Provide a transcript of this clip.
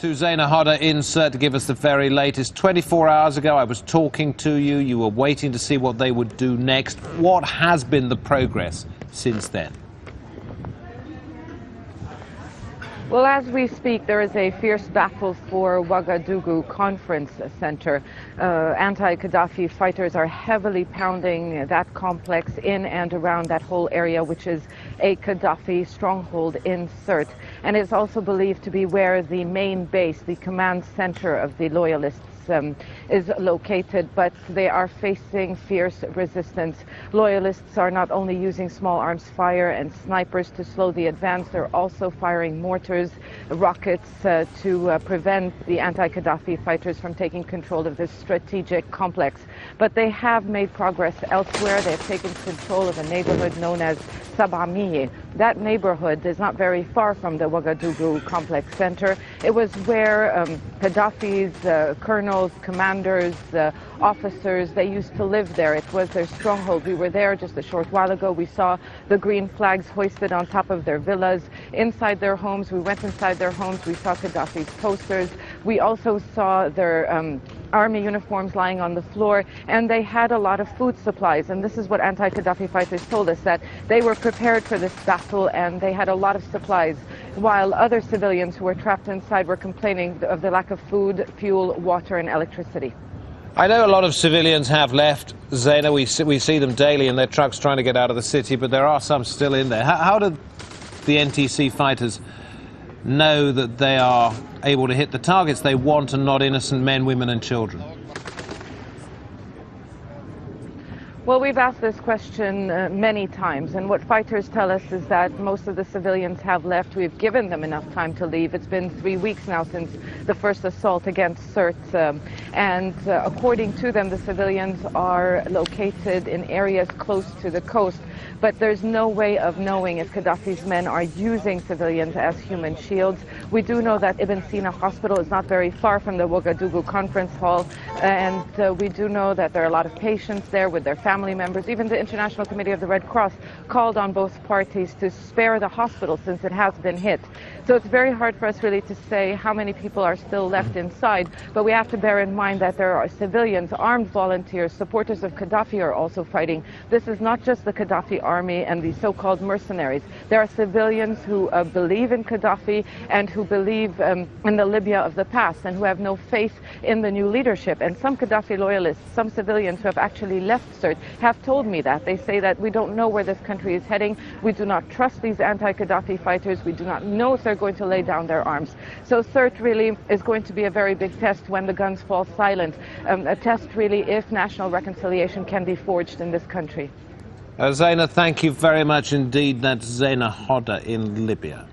To Zaina Hodder in Sirte to give us the very latest. 24 hours ago, I was talking to you. You were waiting to see what they would do next. What has been the progress since then? Well, as we speak, there is a fierce battle for Ouagadougou Conference Center. Anti-Gaddafi fighters are heavily pounding that complex in and around that whole area, which is a Gaddafi stronghold in Sirte. And it's also believed to be where the main base, the command center of the loyalists, is located, but they are facing fierce resistance. Loyalists are not only using small arms fire and snipers to slow the advance, they're also firing mortars, rockets to prevent the anti-Gaddafi fighters from taking control of this strategic complex. But they have made progress elsewhere. They've taken control of a neighborhood known as Sabamiye. That neighborhood is not very far from the Ouagadougou complex center. It was where Gaddafi's colonels, commanders, officers, they used to live there. It was their stronghold. We were there just a short while ago. We saw the green flags hoisted on top of their villas. Inside their homes, we went inside their homes. We saw Gaddafi's posters. We also saw their army uniforms lying on the floor, and they had a lot of food supplies. And this is what anti-Gaddafi fighters told us, that they were prepared for this battle and they had a lot of supplies, while other civilians who were trapped inside were complaining of the lack of food, fuel, water and electricity. I know a lot of civilians have left, Zaina. We see them daily in their trucks trying to get out of the city, but there are some still in there. How do the NTC fighters know that they are able to hit the targets they want and not innocent men, women and children? Well, we've asked this question many times, and what fighters tell us is that most of the civilians have left. We've given them enough time to leave. It's been 3 weeks now since the first assault against Sirte, and according to them, the civilians are located in areas close to the coast. But there's no way of knowing if Gaddafi's men are using civilians as human shields. We do know that Ibn Sina Hospital is not very far from the Ouagadougou Conference Hall, and we do know that there are a lot of patients there with their family members. Even the International Committee of the Red Cross called on both parties to spare the hospital since it has been hit. So it's very hard for us really to say how many people are still left inside, but we have to bear in mind that there are civilians, armed volunteers, supporters of Gaddafi are also fighting. This is not just the Gaddafi army and the so-called mercenaries. There are civilians who believe in Gaddafi and who believe in the Libya of the past and who have no faith in the new leadership. And some Gaddafi loyalists, some civilians who have actually left Sirte have told me that. They say that we don't know where this country is heading. We do not trust these anti-Gaddafi fighters. We do not know if they're going to lay down their arms. So Sirte really is going to be a very big test when the guns fall silent. A test really if national reconciliation can be forged in this country. Zaina, thank you very much indeed. That's Zaina Hodder in Libya.